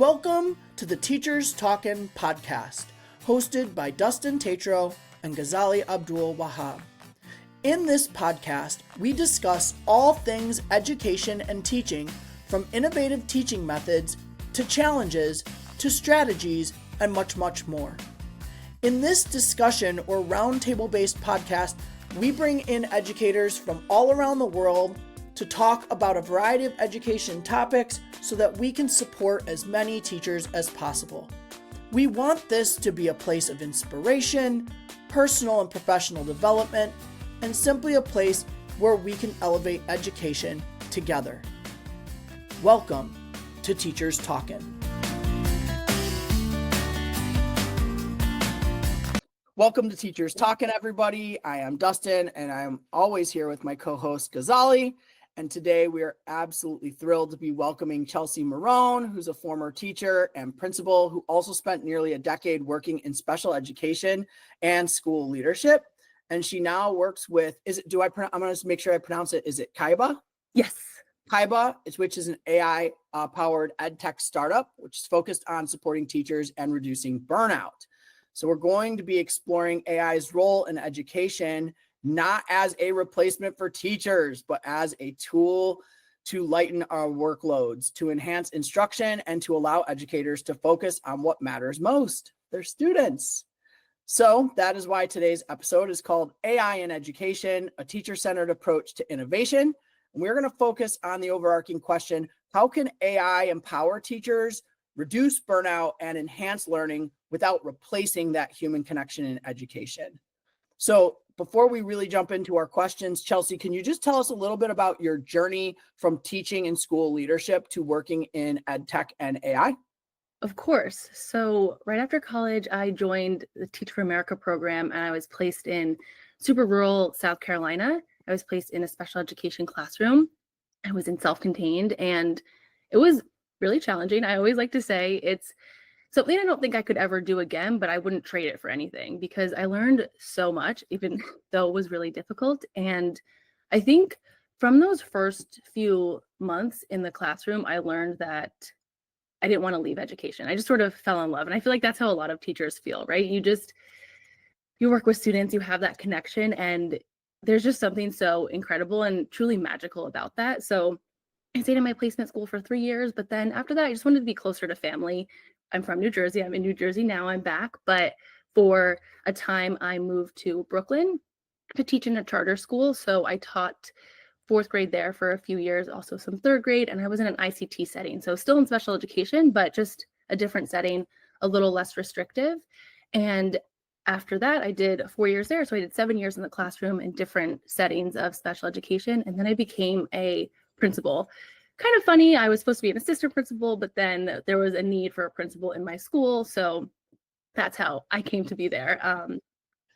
Welcome to the Teachers Talkin' podcast, hosted by Dustin Tatroe and Ghazali Abdul Wahab. In this podcast, we discuss all things education and teaching, from innovative teaching methods to challenges to strategies and much, much more. In this discussion or roundtable-based podcast, we bring in educators from all around the world to talk about a variety of education topics so that we can support as many teachers as possible. We want this to be a place of inspiration, personal and professional development, and simply a place where we can elevate education together. Welcome to Teachers Talkin'. Welcome to Teachers Talkin', everybody. I am Dustin, and I'm always here with my co-host Ghazali. And today we are absolutely thrilled to be welcoming Chelsea Marone, who's a former teacher and principal who also spent nearly a decade working in special education and school leadership. And she now works with, I'm going to make sure I pronounce it. Is it Kaiba? Yes. Kaiba, which is an AI powered Edtech startup, which is focused on supporting teachers and reducing burnout. So we're going to be exploring AI's role in education, not as a replacement for teachers, but as a tool to lighten our workloads, to enhance instruction, and to allow educators to focus on what matters most, their students. So that is why today's episode is called AI in Education, a teacher-centered approach to innovation. And we're going to focus on the overarching question, how can AI empower teachers, reduce burnout, and enhance learning without replacing that human connection in education? So before we really jump into our questions, Chelsea, can you just tell us a little bit about your journey from teaching in school leadership to working in EdTech and AI? Of course. So right after college, I joined the Teach for America program, and I was placed in super rural South Carolina. I was placed in a special education classroom. I was in self-contained, and it was really challenging. I always like to say it's something I don't think I could ever do again, but I wouldn't trade it for anything because I learned so much, even though it was really difficult. And I think from those first few months in the classroom, I learned that I didn't want to leave education. I just sort of fell in love. And I feel like that's how a lot of teachers feel, right? You work with students, you have that connection, and there's just something so incredible and truly magical about that. So I stayed in my placement school for 3 years, but then after that, I just wanted to be closer to family. I'm from New Jersey. I'm in New Jersey now. I'm back. But for a time, I moved to Brooklyn to teach in a charter school. So I taught fourth grade there for a few years, also some third grade, and I was in an ICT setting. So still in special education, but just a different setting, a little less restrictive. And after that, I did 4 years there. So I did 7 years in the classroom in different settings of special education. And then I became a principal. Kind of funny, I was supposed to be an assistant principal, but then there was a need for a principal in my school. So that's how I came to be there.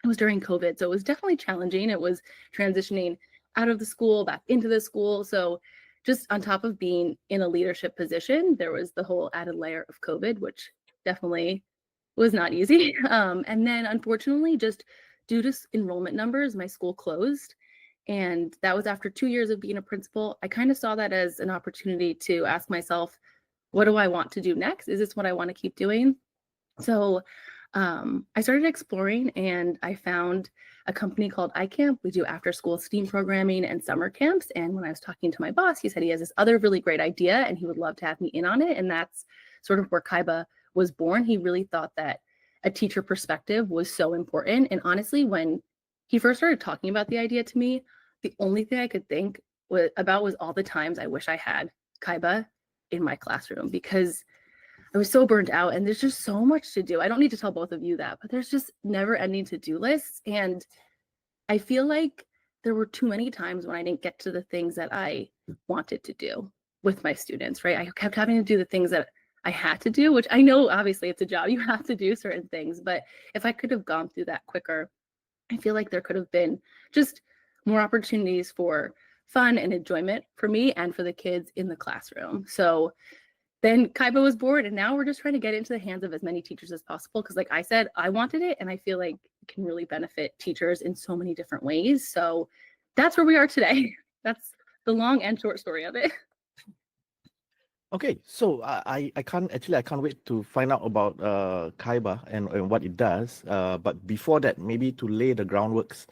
It was during COVID, so it was definitely challenging. It was transitioning out of the school, back into the school. So just on top of being in a leadership position, there was the whole added layer of COVID, which definitely was not easy. And then unfortunately, just due to enrollment numbers, my school closed. And that was after 2 years of being a principal. I kind of saw that as an opportunity to ask myself, what do I want to do next? Is this what I want to keep doing? So I started exploring, and I found a company called iCAMP. We do after school STEAM programming and summer camps. And when I was talking to my boss, he said he has this other really great idea and he would love to have me in on it. And that's sort of where Kaiba was born. He really thought that a teacher perspective was so important. And honestly, when he first started talking about the idea to me, the only thing I could think about was all the times I wish I had Kaiba in my classroom, because I was so burned out and there's just so much to do. I don't need to tell both of you that, but there's just never ending to-do lists. And I feel like there were too many times when I didn't get to the things that I wanted to do with my students, right? I kept having to do the things that I had to do, which I know obviously it's a job, you have to do certain things, but if I could have gone through that quicker, I feel like there could have been just more opportunities for fun and enjoyment for me and for the kids in the classroom. So then Kaiba was born, and now we're just trying to get into the hands of as many teachers as possible. Because like I said, I wanted it, and I feel like it can really benefit teachers in so many different ways. So that's where we are today. That's the long and short story of it. Okay, so I can't wait to find out about Kaiba and what it does. But before that, maybe to lay the groundworks.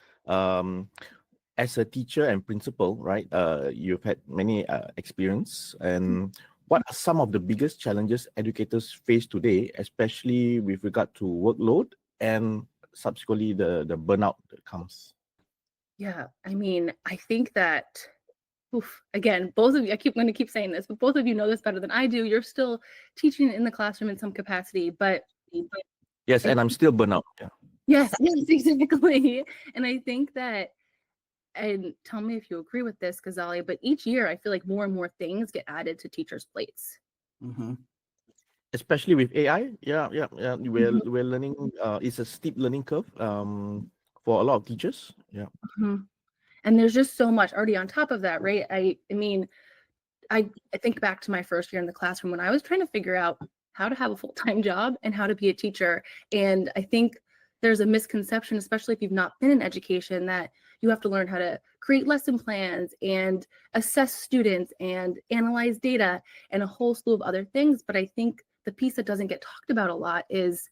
As a teacher and principal, right? You've had many experience, and what are some of the biggest challenges educators face today, especially with regard to workload and subsequently the burnout that comes? Yeah, I mean, I think that, again, both of you, going to keep saying this, but both of you know this better than I do. You're still teaching in the classroom in some capacity, but Yes, and I'm still burnout. Yeah. yes, exactly. And I think that, and tell me if you agree with this, Ghazali, but each year I feel like more and more things get added to teachers' plates. Mm-hmm. Especially with AI, yeah. We're learning. It's a steep learning curve for a lot of teachers. Yeah. Mm-hmm. And there's just so much already on top of that, right? I mean, I think back to my first year in the classroom when I was trying to figure out how to have a full-time job and how to be a teacher. And I think there's a misconception, especially if you've not been in education, that you have to learn how to create lesson plans and assess students and analyze data and a whole slew of other things. But I think the piece that doesn't get talked about a lot is,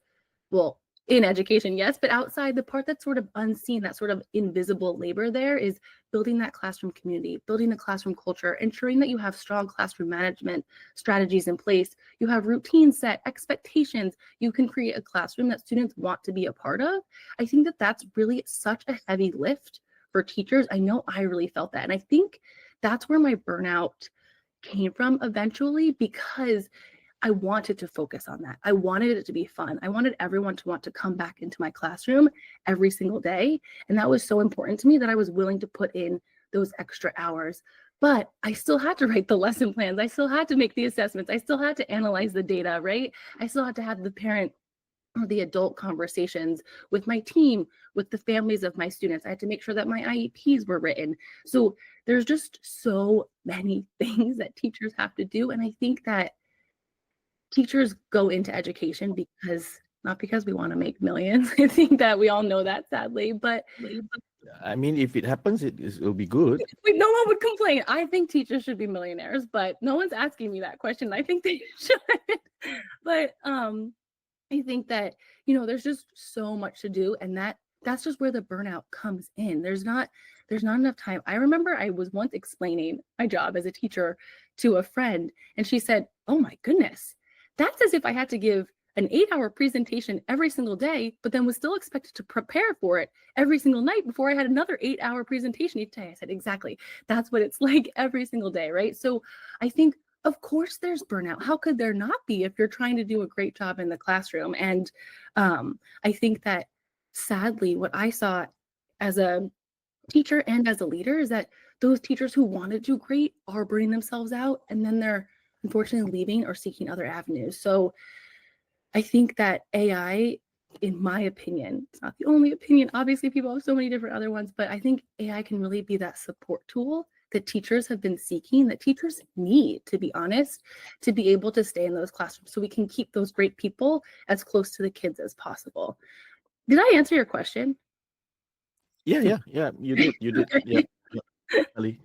well, in education, yes, but outside, the part that's sort of unseen, that sort of invisible labor there, is building that classroom community, building the classroom culture, ensuring that you have strong classroom management strategies in place. You have routines set, expectations. You can create a classroom that students want to be a part of. I think that that's really such a heavy lift for teachers. I know I really felt that. And I think that's where my burnout came from eventually, because I wanted to focus on that. I wanted it to be fun. I wanted everyone to want to come back into my classroom every single day. And that was so important to me that I was willing to put in those extra hours. But I still had to write the lesson plans. I still had to make the assessments. I still had to analyze the data, right? I still had to have the parent or the adult conversations with my team, with the families of my students. I had to make sure that my IEPs were written. So there's just so many things that teachers have to do. And I think that teachers go into education not because we want to make millions. I think that we all know that, sadly, but I mean, if it happens, it'll be good. no one would complain. I think teachers should be millionaires, but no one's asking me that question. I think they should. But I think that, there's just so much to do, and that's just where the burnout comes in. There's not enough time. I remember I was once explaining my job as a teacher to a friend, and she said, "Oh my goodness, that's as if I had to give an 8-hour presentation every single day, but then was still expected to prepare for it every single night before I had another 8-hour presentation each day." I said, exactly. That's what it's like every single day, right? So I think, of course, there's burnout. How could there not be if you're trying to do a great job in the classroom? And I think that, sadly, what I saw as a teacher and as a leader is that those teachers who want to do great are burning themselves out, and then they're unfortunately leaving or seeking other avenues. So I think that AI, in my opinion, it's not the only opinion. Obviously, people have so many different other ones, but I think AI can really be that support tool that teachers have been seeking, that teachers need, to be honest, to be able to stay in those classrooms so we can keep those great people as close to the kids as possible. Did I answer your question? Yeah, you did. Yeah. Ali.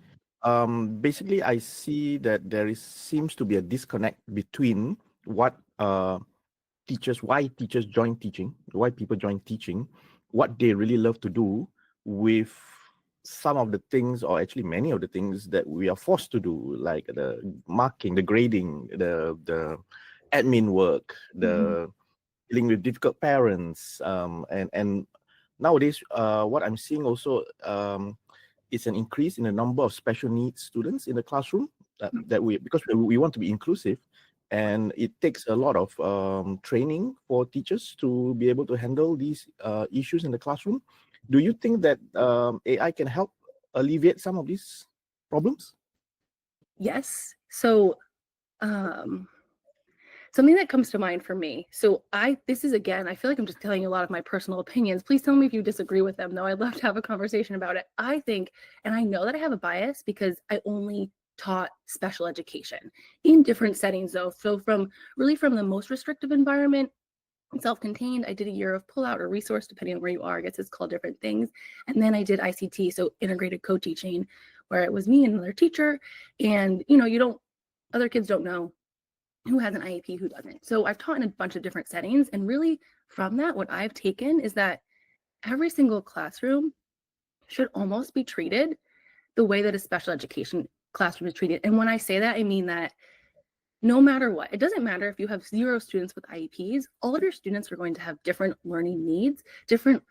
Basically, I see that seems to be a disconnect between what why teachers join teaching, why people join teaching, what they really love to do, with some of the things, or actually many of the things that we are forced to do, like the marking, the grading, the admin work, the dealing with difficult parents, and nowadays, what I'm seeing also, it's an increase in the number of special needs students in the classroom, because we want to be inclusive, and it takes a lot of training for teachers to be able to handle these issues in the classroom. Do you think that AI can help alleviate some of these problems? Yes. So something that comes to mind for me. So this is, again, I feel like I'm just telling you a lot of my personal opinions. Please tell me if you disagree with them, though. I'd love to have a conversation about it. I think, and I know that I have a bias because I only taught special education in different settings, though. So from the most restrictive environment, self-contained, I did a year of pullout or resource, depending on where you are. I guess it's called different things. And then I did ICT, so integrated co-teaching, where it was me and another teacher. And, other kids don't know who has an IEP, who doesn't. So I've taught in a bunch of different settings, and really from that, what I've taken is that every single classroom should almost be treated the way that a special education classroom is treated. And when I say that, I mean that no matter what, it doesn't matter if you have 0 students with IEPs, all of your students are going to have different learning needs, different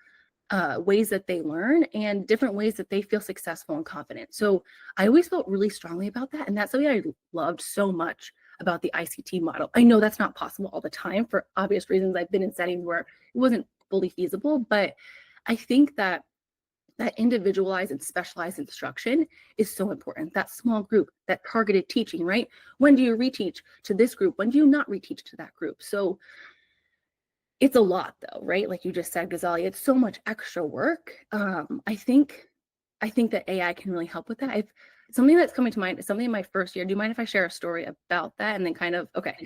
ways that they learn, and different ways that they feel successful and confident. So I always felt really strongly about that. And that's something I loved so much about the ICT model. I know that's not possible all the time for obvious reasons. I've been in settings where it wasn't fully feasible, but I think that individualized and specialized instruction is so important. That small group, that targeted teaching, right? When do you reteach to this group? When do you not reteach to that group? So it's a lot though, right? Like you just said, Ghazali, it's so much extra work. I think that AI can really help with that. Something that's coming to mind is something in my first year. Do you mind if I share a story about that? And then okay.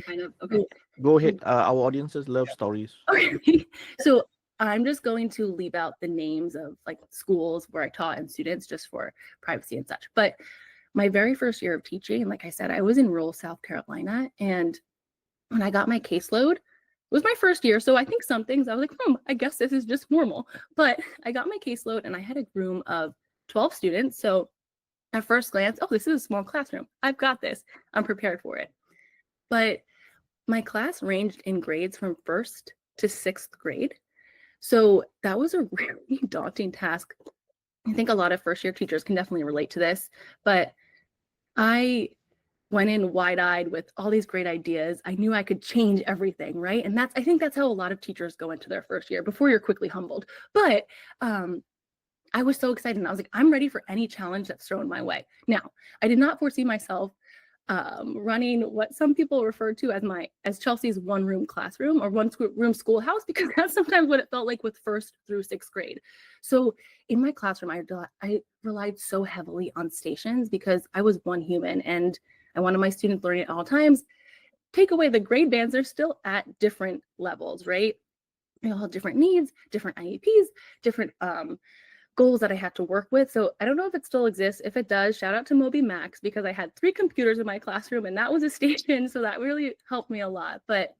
Go ahead. Our audiences love stories. Okay. So I'm just going to leave out the names of like schools where I taught and students just for privacy and such. But my very first year of teaching, like I said, I was in rural South Carolina. And when I got my caseload, it was my first year. So I think some things I was like, I guess this is just normal. But I got my caseload and I had a room of 12 students. So at first glance, this is a small classroom. I've got this. I'm prepared for it. But my class ranged in grades from 1st to 6th grade. So that was a really daunting task. I think a lot of first year teachers can definitely relate to this, but I went in wide-eyed with all these great ideas. I knew I could change everything, right? And I think that's how a lot of teachers go into their first year before you're quickly humbled. But I was so excited, and I was like, I'm ready for any challenge that's thrown my way. Now, I did not foresee myself running what some people refer to as Chelsea's one-room classroom or one-room schoolhouse, because that's sometimes what it felt like with 1st through 6th grade. So in my classroom, I relied so heavily on stations because I was one human and I wanted my students learning at all times. Take away the grade bands, they're still at different levels, right? They all have different needs, different IEPs, different goals that I had to work with. So I don't know if it still exists. If it does, shout out to Moby Max, because I had 3 computers in my classroom and that was a station. So that really helped me a lot. But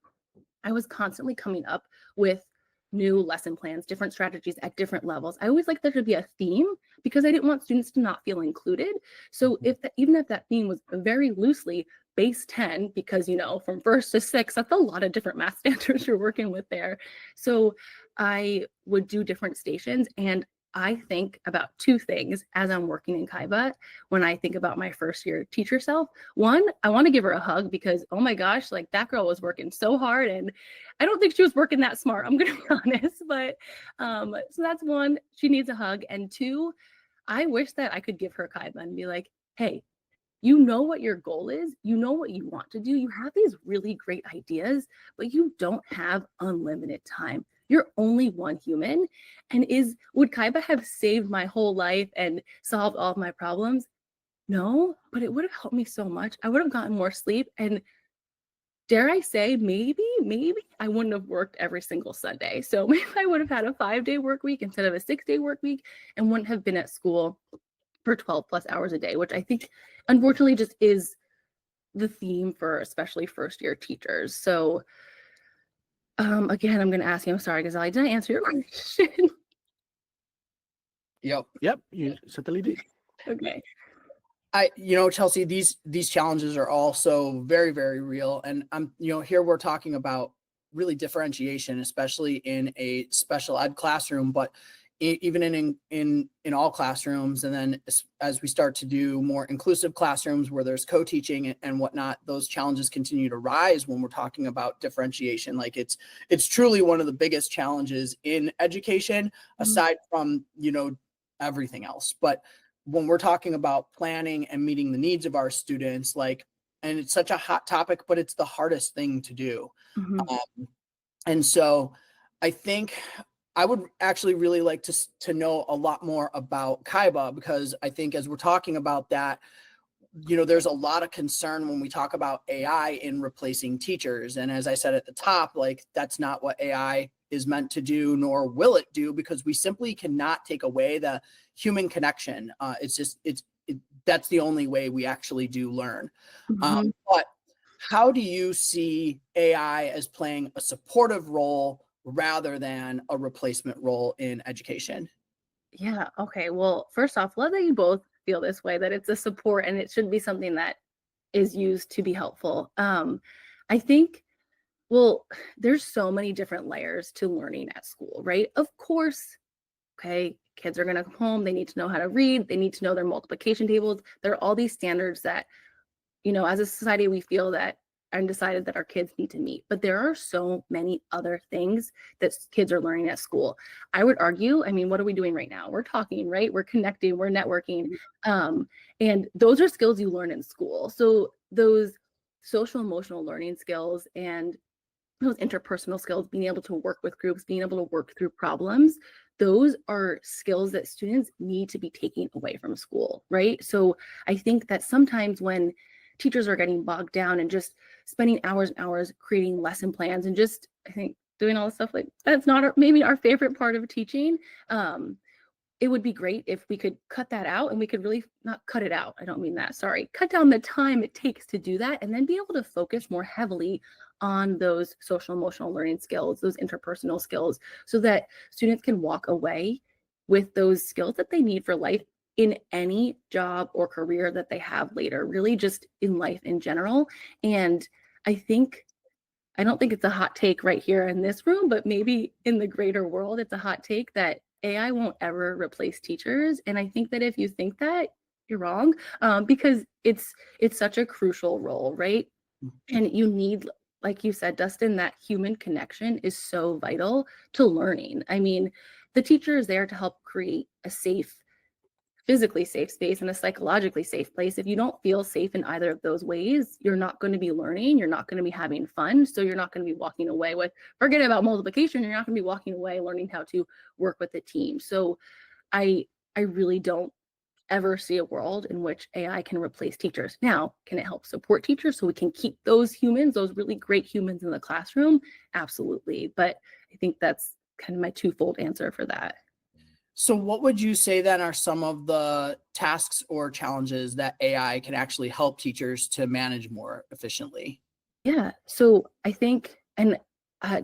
I was constantly coming up with new lesson plans, different strategies at different levels. I always like there to be a theme because I didn't want students to not feel included. So even if that theme was very loosely base 10, because, from 1st to 6th, that's a lot of different math standards you're working with there. So I would do different stations, and I think about 2 things as I'm working in Kaiba when I think about my first year teacher self. One, I want to give her a hug because, oh my gosh, like that girl was working so hard, and I don't think she was working that smart, I'm going to be honest. But so that's one, she needs a hug. And 2, I wish that I could give her Kaiba and be like, hey, you know what your goal is, you know what you want to do, you have these really great ideas, but you don't have unlimited time. You're only one human. And would Kaiba have saved my whole life and solved all of my problems? No, but it would have helped me so much. I would have gotten more sleep. And dare I say, maybe I wouldn't have worked every single Sunday. So maybe I would have had a 5-day work week instead of a 6-day work week and wouldn't have been at school for 12 plus hours a day, which I think unfortunately just is the theme for especially first year teachers. So again, I'm going to ask you, I'm sorry, Ghazali, did I answer your question? Yep, you certainly did. Okay. Chelsea, these challenges are also very, very real. And here we're talking about really differentiation, especially in a special ed classroom, but even in all classrooms. And then as we start to do more inclusive classrooms where there's co-teaching and whatnot, those challenges continue to rise when we're talking about differentiation. Like it's truly one of the biggest challenges in education, aside from, everything else. But when we're talking about planning and meeting the needs of our students, and it's such a hot topic, but it's the hardest thing to do. And so I think I would actually really like to know a lot more about Kaiba, because I think as we're talking about that, there's a lot of concern when we talk about AI in replacing teachers. And as I said at the top, that's not what AI is meant to do, nor will it do, because we simply cannot take away the human connection. That's the only way we actually do learn. But how do you see AI as playing a supportive role rather than a replacement role in education? Yeah. Okay. Well, first off, love that you both feel this way, that it's a support and it should be something that is used to be helpful. I think, well, there's so many different layers to learning at school, right? Of course, okay, kids are going to come home. They need to know how to read. They need to know their multiplication tables. There are all these standards that, as a society, we feel that and decided that our kids need to meet. But there are so many other things that kids are learning at school. I would argue, I mean, what are we doing right now? We're talking, right? We're connecting, we're networking. And those are skills you learn in school. So those social emotional learning skills and those interpersonal skills, being able to work with groups, being able to work through problems, those are skills that students need to be taking away from school, right? So I think that sometimes when teachers are getting bogged down and just spending hours and hours creating lesson plans and just, I think, doing all the stuff like that's not maybe our favorite part of teaching. It would be great if we could cut that out and we could really not cut it out. I don't mean that, sorry. Cut down the time it takes to do that and then be able to focus more heavily on those social emotional learning skills, those interpersonal skills, so that students can walk away with those skills that they need for life in any job or career that they have later, really just in life in general. And I don't think it's a hot take right here in this room, but maybe in the greater world, it's a hot take that AI won't ever replace teachers. And I think that if you think that, you're wrong, because it's such a crucial role, right? And you need, like you said, Dustin, that human connection is so vital to learning. I mean, the teacher is there to help create a physically safe space and a psychologically safe place. If you don't feel safe in either of those ways, you're not going to be learning, you're not going to be having fun. So you're not going to be walking away with, forget about multiplication, you're not going to be walking away learning how to work with a team. So I really don't ever see a world in which AI can replace teachers. Now, can it help support teachers so we can keep those humans, those really great humans in the classroom? Absolutely. But I think that's kind of my twofold answer for that. So what would you say then are some of the tasks or challenges that AI can actually help teachers to manage more efficiently? Yeah. So I think, and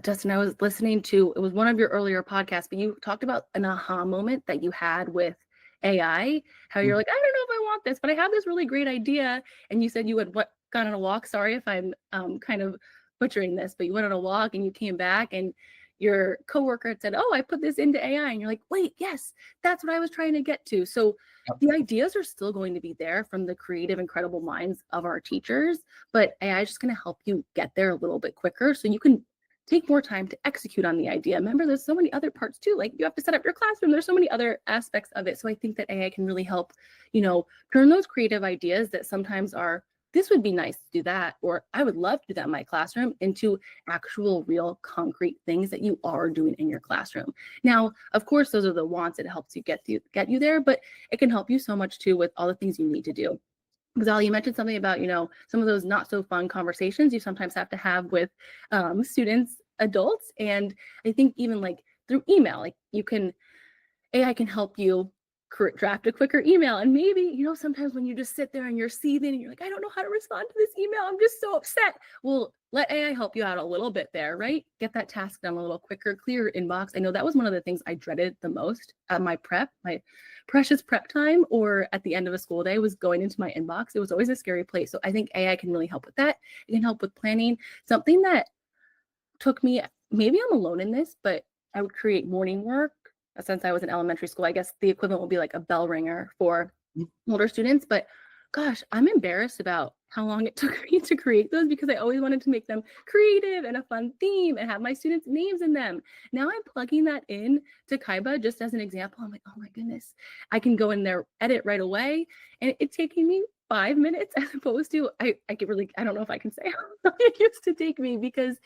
Dustin, I was listening to, it was one of your earlier podcasts, but you talked about an aha moment that you had with AI, how you're like, I don't know if I want this, but I have this really great idea. And you said you had gone on a walk. Sorry if I'm kind of butchering this, but you went on a walk and you came back and your coworker had said, oh, I put this into AI. And you're like, wait, yes, that's what I was trying to get to. So the ideas are still going to be there from the creative, incredible minds of our teachers, but AI is just going to help you get there a little bit quicker so you can take more time to execute on the idea. Remember, there's so many other parts too. Like you have to set up your classroom. There's so many other aspects of it. So I think that AI can really help, turn those creative ideas that sometimes are, this would be nice to do that, or I would love to do that in my classroom, into actual, real, concrete things that you are doing in your classroom. Now, of course, those are the wants. It helps you get you there, but it can help you so much too with all the things you need to do. Ghazali, you mentioned something about, some of those not so fun conversations you sometimes have to have with students, adults. And I think even like through email, like AI can help you draft a quicker email. And maybe, sometimes when you just sit there and you're seething and you're like, I don't know how to respond to this email, I'm just so upset. Well, let AI help you out a little bit there, right? Get that task done a little quicker, clear your inbox. I know that was one of the things I dreaded the most at my precious prep time, or at the end of a school day, was going into my inbox. It was always a scary place. So I think AI can really help with that. It can help with planning. Something that took me, maybe I'm alone in this, but I would create morning work. Since I was in elementary school, I guess the equivalent will be like a bell ringer for older students. But gosh, I'm embarrassed about how long it took me to create those, because I always wanted to make them creative and a fun theme and have my students' names in them. Now I'm plugging that in to Kaiba just as an example. I'm like, oh my goodness, I can go in there, edit right away. And it's taking me 5 minutes as opposed to, I don't know if I can say how long it used to take me, because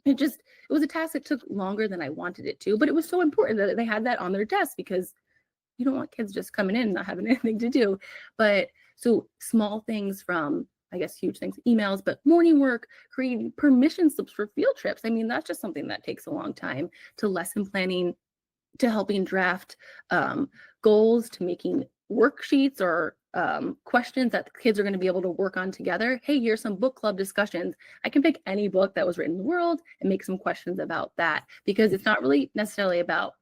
it was a task that took longer than I wanted it to, but it was so important that they had that on their desk, because you don't want kids just coming in and not having anything to do. But so small things from, I guess, huge things, emails, but morning work, creating permission slips for field trips. I mean, that's just something that takes a long time, to lesson planning, to helping draft goals, to making worksheets or questions that the kids are going to be able to work on together. Hey, here's some book club discussions. I can pick any book that was written in the world and make some questions about that, because it's not really necessarily about,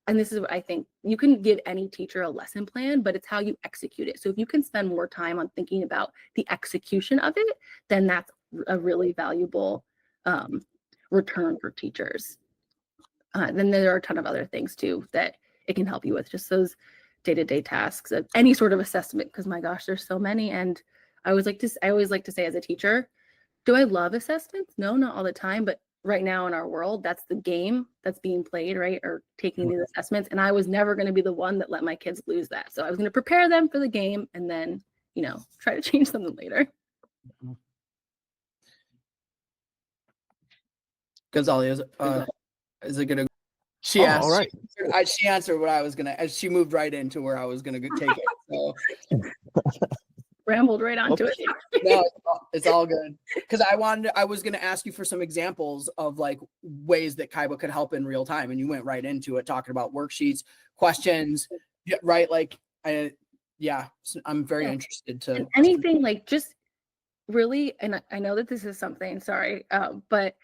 and this is what I think, you can give any teacher a lesson plan, but it's how you execute it. So if you can spend more time on thinking about the execution of it, then that's a really valuable return for teachers. Then there are a ton of other things too that it can help you with, just those day-to-day tasks of any sort of assessment, because my gosh, there's so many. And I always like to say as a teacher, do I love assessments? No, not all the time, but right now in our world, that's the game that's being played, right? Or taking these assessments. And I was never going to be the one that let my kids lose that. So I was going to prepare them for the game and then, try to change something later. Ghazali, is it gonna? She asked. All right. She answered what I was gonna. As she moved right into where I was gonna take it. So rambled right onto it. No, it's all good. Because I was gonna ask you for some examples of like ways that Kaiba could help in real time, and you went right into it, talking about worksheets, questions, right? Like, I'm very interested to and anything like just really. And I know that this is something. Sorry, but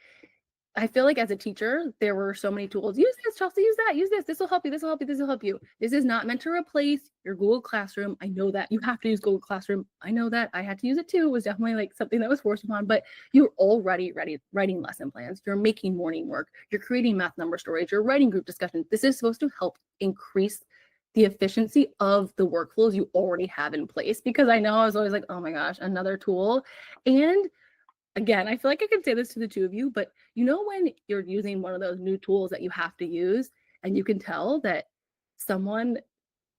I feel like as a teacher, there were so many tools. Use this, Chelsea, use that, use this. This will help you. This will help you. This will help you. This is not meant to replace your Google Classroom. I know that you have to use Google Classroom. I know that I had to use it too. It was definitely like something that was forced upon, but you're already writing lesson plans. You're making morning work. You're creating math number storage. You're writing group discussions. This is supposed to help increase the efficiency of the workflows you already have in place, because I know I was always like, oh my gosh, another tool. And again, I feel like I could say this to the two of you, but when you're using one of those new tools that you have to use and you can tell that someone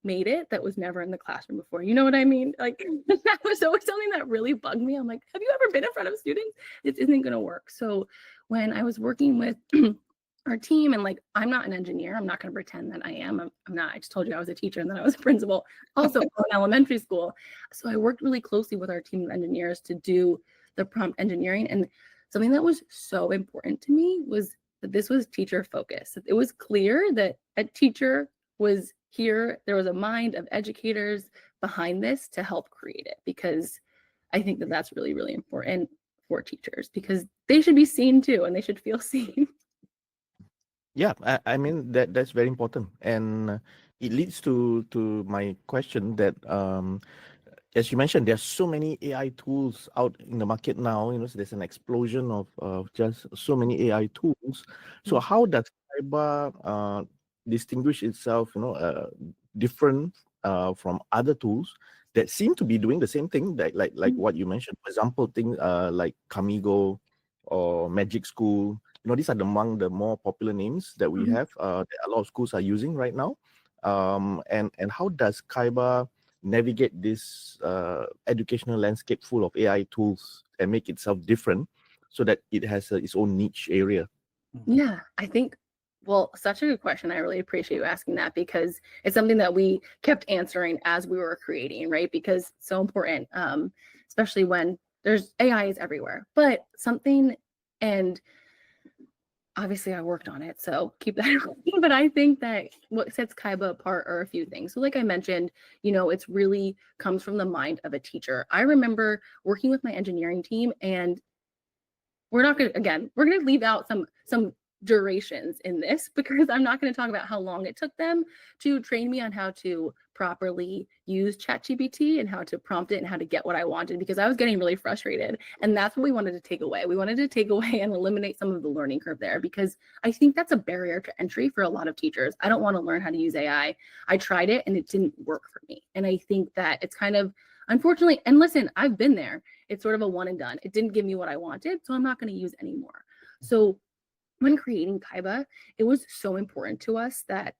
made it that was never in the classroom before, you know what I mean? Like, that was always something that really bugged me. I'm like, have you ever been in front of students? This isn't going to work. So when I was working with our team, and like, I'm not an engineer, I'm not going to pretend that I am. I'm not. I just told you I was a teacher and then I was a principal, also in elementary school. So I worked really closely with our team of engineers to do the prompt engineering. And something that was so important to me was that this was teacher focused. It was clear that a teacher was here. There was a mind of educators behind this to help create it, because I think that that's really, really important for teachers, because they should be seen too, and they should feel seen. Yeah, I mean that's very important, and it leads to my question that as you mentioned, there's so many AI tools out in the market now. So there's an explosion of just so many AI tools. So how does Kaiba distinguish itself, different from other tools that seem to be doing the same thing, like what you mentioned? For example, things like Kamigo or Magic School. These are among the more popular names that we have that a lot of schools are using right now. And how does Kaiba navigate this educational landscape full of AI tools and make itself different so that it has its own niche area? Yeah, I think, such a good question. I really appreciate you asking that, because it's something that we kept answering as we were creating, right? Because it's so important, especially when there's AI is everywhere. But and obviously I worked on it, so keep that in mind. But I think that what sets Kaiba apart are a few things. So like I mentioned, it's really comes from the mind of a teacher. I remember working with my engineering team, and we're going to leave out some durations in this, because I'm not going to talk about how long it took them to train me on how to properly use ChatGPT and how to prompt it and how to get what I wanted, because I was getting really frustrated. And that's what we wanted to take away. We wanted to take away and eliminate some of the learning curve there, because I think that's a barrier to entry for a lot of teachers. I don't want to learn how to use AI. I tried it and it didn't work for me. And I think that it's kind of, unfortunately, and listen, I've been there. It's sort of a one and done. It didn't give me what I wanted, so I'm not going to use anymore. So when creating Kaiba, it was so important to us that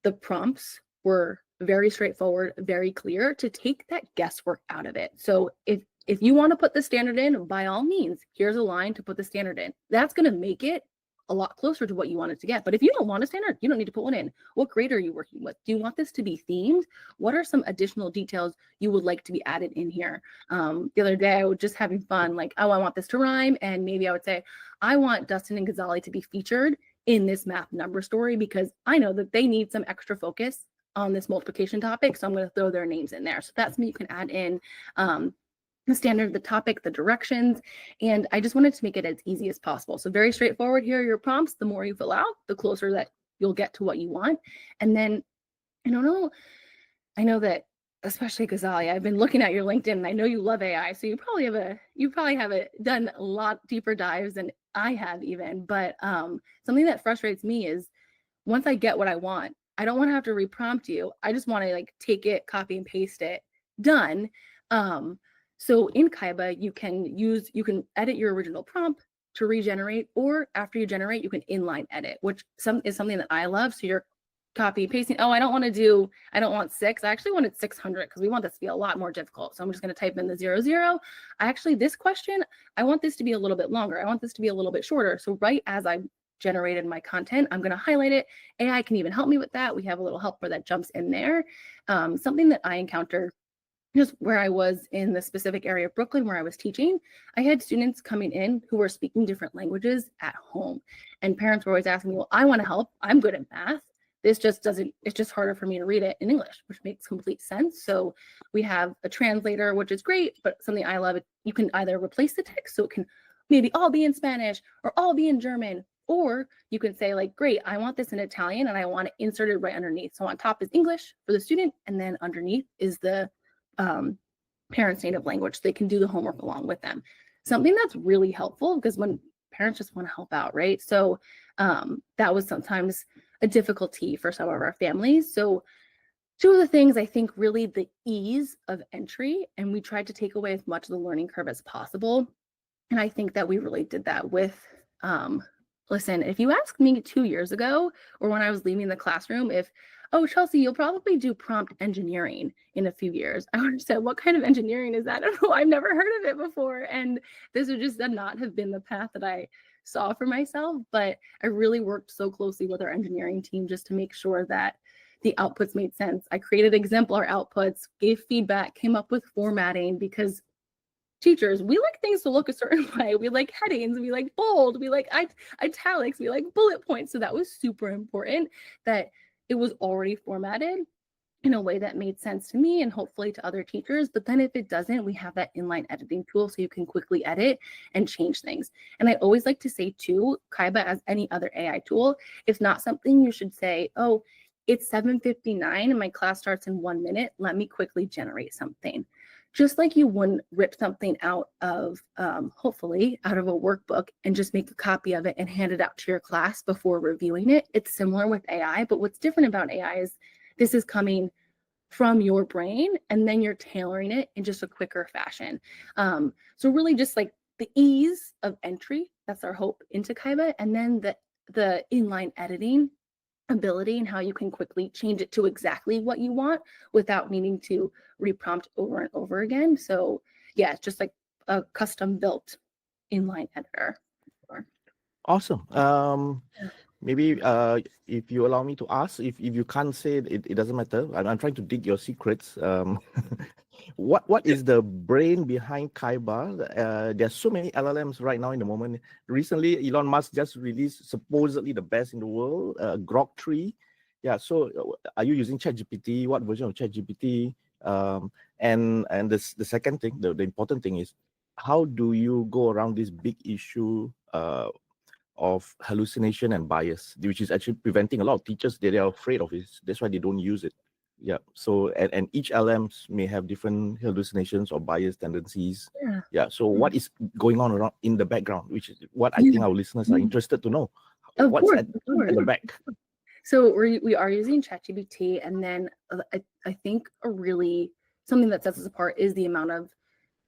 the prompts were very straightforward, very clear, to take that guesswork out of it. So if you want to put the standard in, by all means, here's a line to put the standard in. That's going to make it a lot closer to what you want it to get. But if you don't want a standard, you don't need to put one in. What grade are you working with? Do you want this to be themed? What are some additional details you would like to be added in here? The other day, I was just having fun, like, oh, I want this to rhyme. And maybe I would say, I want Dustin and Ghazali to be featured in this math number story, because I know that they need some extra focus on this multiplication topic, so I'm going to throw their names in there. So that's me. You can add in the standard, the topic, the directions, and I just wanted to make it as easy as possible. So very straightforward. Here are your prompts. The more you fill out, the closer that you'll get to what you want. And then I know that especially Ghazali, I've been looking at your LinkedIn and I know you love AI. So you probably have done a lot deeper dives than I have even. But something that frustrates me is once I get what I want, I don't want to have to reprompt you. I just want to like take it, copy and paste it, done. So in Kaiba, you can edit your original prompt to regenerate, or after you generate, you can inline edit, which is something that I love. So you're copy pasting. Oh, I don't want 6. I actually wanted 600 because we want this to be a lot more difficult. So I'm just going to type in the 00. This question, I want this to be a little bit longer. I want this to be a little bit shorter. So right as I generated my content, I'm going to highlight it. AI can even help me with that. We have a little helper that jumps in there. Something that I encounter just where I was in the specific area of Brooklyn where I was teaching, I had students coming in who were speaking different languages at home. And parents were always asking me, well, I want to help. I'm good at math. It's just harder for me to read it in English, which makes complete sense. So we have a translator, which is great, but something I love, you can either replace the text, so it can maybe all be in Spanish or all be in German, or you can say like, great, I want this in Italian and I want it inserted right underneath. So on top is English for the student, and then underneath is the parents' native language, so they can do the homework along with them. Something that's really helpful because when parents just want to help out, right? So that was sometimes a difficulty for some of our families. So two of the things, I think, really the ease of entry, and we tried to take away as much of the learning curve as possible. And I think that we really did that with, listen, if you asked me 2 years ago, or when I was leaving the classroom, oh, Chelsea, you'll probably do prompt engineering in a few years, I would have said, what kind of engineering is that? I don't know, I've never heard of it before. And this would just not have been the path that I saw for myself. But I really worked so closely with our engineering team just to make sure that the outputs made sense. I created exemplar outputs, gave feedback, came up with formatting, because teachers, we like things to look a certain way. We like headings, we like bold, we like italics, we like bullet points. So that was super important that it was already formatted in a way that made sense to me and hopefully to other teachers. But then if it doesn't, we have that inline editing tool so you can quickly edit and change things. And I always like to say too, Kaiba, as any other AI tool, it's not something you should say, oh, it's 7:59 and my class starts in 1 minute. Let me quickly generate something. Just like you wouldn't rip something out of, hopefully, out of a workbook and just make a copy of it and hand it out to your class before reviewing it. It's similar with AI, but what's different about AI is this is coming from your brain and then you're tailoring it in just a quicker fashion. So really just like the ease of entry, that's our hope into Kaiba, and then the inline editing ability and how you can quickly change it to exactly what you want without needing to reprompt over and over again. So yeah, it's just like a custom built inline editor. Awesome. Maybe if you allow me to ask, if you can't say it doesn't matter. I'm trying to dig your secrets. What is the brain behind Kaiba? There's so many LLMs right now in the moment. Recently, Elon Musk just released supposedly the best in the world, Grok 3. Yeah. So are you using ChatGPT? What version of ChatGPT? And the second thing, the important thing is, how do you go around this big issue of hallucination and bias, which is actually preventing a lot of teachers? They are afraid of it. That's why they don't use it. Yeah. So and each LMs may have different hallucinations or bias tendencies. Yeah. So what is going on around in the background, which is what I think our listeners are interested to know. What's at the back? So we are using ChatGPT, and then I think something that sets us apart is the amount of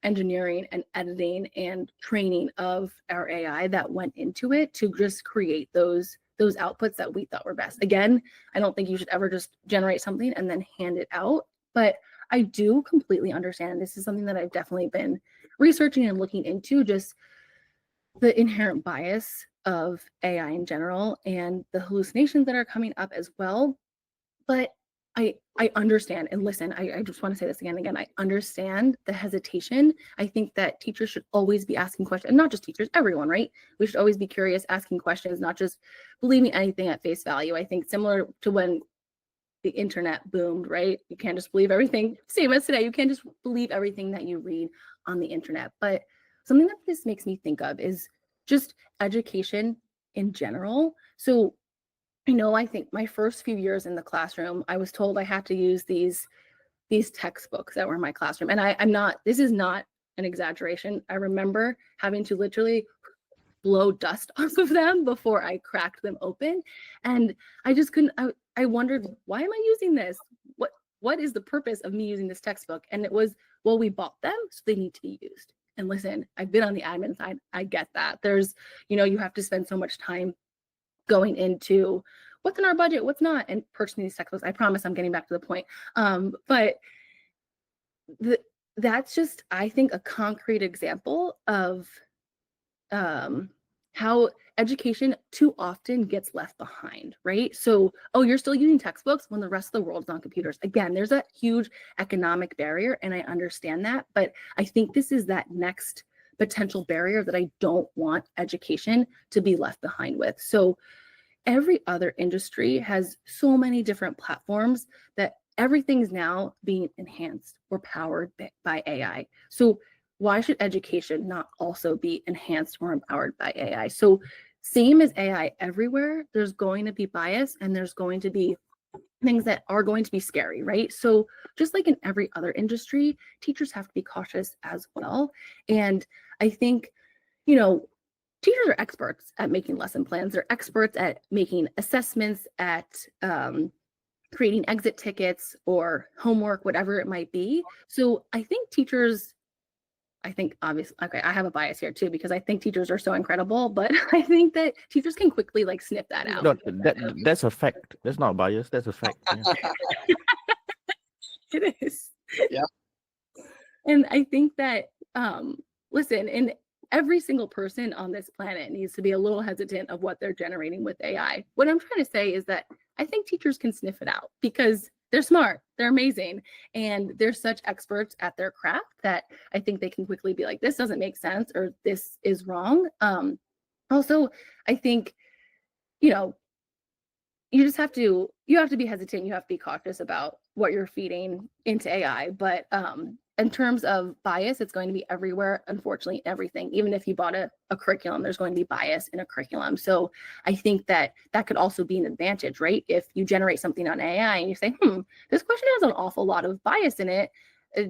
engineering and editing and training of our AI that went into it to just create those outputs that we thought were best. Again, I don't think you should ever just generate something and then hand it out, but I do completely understand, and this is something that I've definitely been researching and looking into, just the inherent bias of AI in general and the hallucinations that are coming up as well. But I understand, and listen, I just want to say this again and again. I understand the hesitation. I think that teachers should always be asking questions, and not just teachers, everyone, right? We should always be curious, asking questions, not just believing anything at face value. I think similar to when the internet boomed, right? You can't just believe everything, same as today, you can't just believe everything that you read on the internet. But something that this makes me think of is just education in general. So, I think my first few years in the classroom, I was told I had to use these textbooks that were in my classroom. And this is not an exaggeration. I remember having to literally blow dust off of them before I cracked them open. And I just couldn't, I wondered, why am I using this? What is the purpose of me using this textbook? And it was, well, we bought them, so they need to be used. And listen, I've been on the admin side. I get that. There's, you have to spend so much time going into what's in our budget, what's not, and purchasing these textbooks. I promise I'm getting back to the point. But that's just, I think, a concrete example of how education too often gets left behind, right? So, you're still using textbooks when the rest of the world's on computers. Again, there's a huge economic barrier, and I understand that, but I think this is that next potential barrier that I don't want education to be left behind with. So every other industry has so many different platforms that everything's now being enhanced or powered by AI. So why should education not also be enhanced or empowered by AI? So same as AI everywhere, there's going to be bias, and there's going to be things that are going to be scary, right? So just like in every other industry, teachers have to be cautious as well. And I think, teachers are experts at making lesson plans. They're experts at making assessments, at creating exit tickets or homework, whatever it might be. So I think obviously, okay, I have a bias here too, because I think teachers are so incredible, but I think that teachers can quickly sniff that out. No, that's a fact. That's not bias. That's a fact. Yeah. It is. Yeah. And I think that, listen, and every single person on this planet needs to be a little hesitant of what they're generating with AI. What I'm trying to say is that I think teachers can sniff it out because they're smart, they're amazing, and they're such experts at their craft that I think they can quickly be like, this doesn't make sense, or this is wrong. Also, I think, you just have to be hesitant, you have to be cautious about what you're feeding into AI. But in terms of bias, it's going to be everywhere, unfortunately, everything. Even if you bought a curriculum, there's going to be bias in a curriculum. So I think that could also be an advantage, right? If you generate something on AI and you say, this question has an awful lot of bias in it.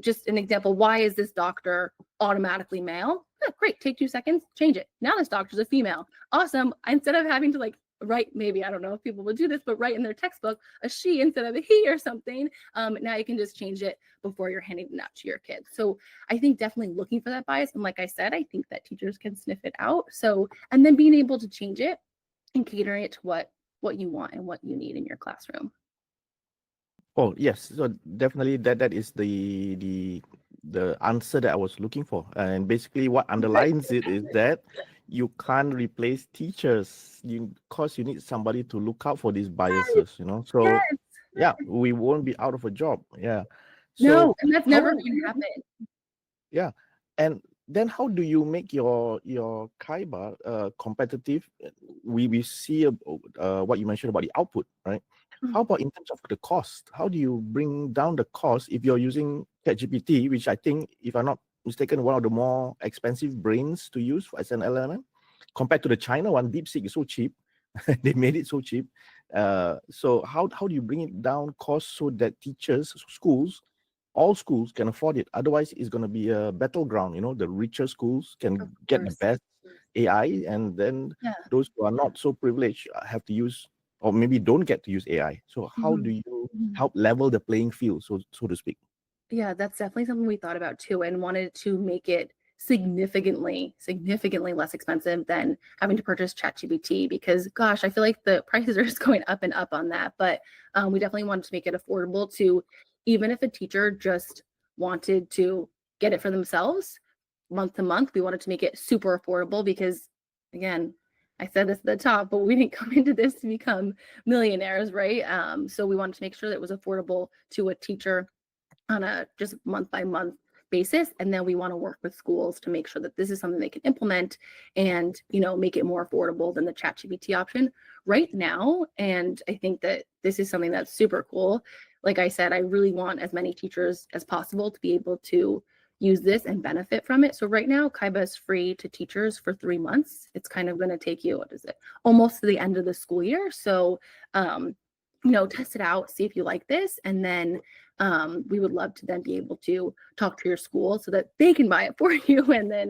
Just an example, why is this doctor automatically male? Great, take 2 seconds, change it. Now this doctor's a female. Awesome. Instead of having to write, maybe, I don't know if people would do this, but write in their textbook a she instead of a he or something. Now you can just change it before you're handing it out to your kids. So I think definitely looking for that bias. And like I said, I think that teachers can sniff it out. So, and then being able to change it and catering it to what you want and what you need in your classroom. Oh, yes. So definitely that is the answer that I was looking for. And basically what underlines it is that you can't replace teachers because you need somebody to look out for these biases, So Yes. yeah, we won't be out of a job. Yeah. So No, and that's never going to happen. Yeah. And then how do you make your Kaiba competitive? We see what you mentioned about the output, right? How about in terms of the cost? How do you bring down the cost if you're using ChatGPT, which I think, if I'm not mistaken, one of the more expensive brains to use as an LLM, compared to the China one? DeepSeek is so cheap. They made it so cheap. So how do you bring it down cost so that teachers, all schools can afford it? Otherwise, it's going to be a battleground. The richer schools can get the best AI, and then those who are not so privileged have to use, or maybe don't get to use AI. So how do you help level the playing field, so to speak? Yeah, that's definitely something we thought about too, and wanted to make it significantly less expensive than having to purchase ChatGPT, because gosh, I feel like the prices are just going up and up on that. But we definitely wanted to make it affordable to, even if a teacher just wanted to get it for themselves month to month, we wanted to make it super affordable because, again, I said this at the top, but we didn't come into this to become millionaires, right? So we wanted to make sure that it was affordable to a teacher on a just month by month basis, and then we want to work with schools to make sure that this is something they can implement and, you know, make it more affordable than the ChatGPT option right now. And I think that this is something that's super cool. Like I said, I really want as many teachers as possible to be able to use this and benefit from it. So right now, Kaiba is free to teachers for 3 months. It's kind of going to take you, what is it, almost to the end of the school year. So, you know, test it out, see if you like this, and then we would love to then be able to talk to your school so that they can buy it for you, and then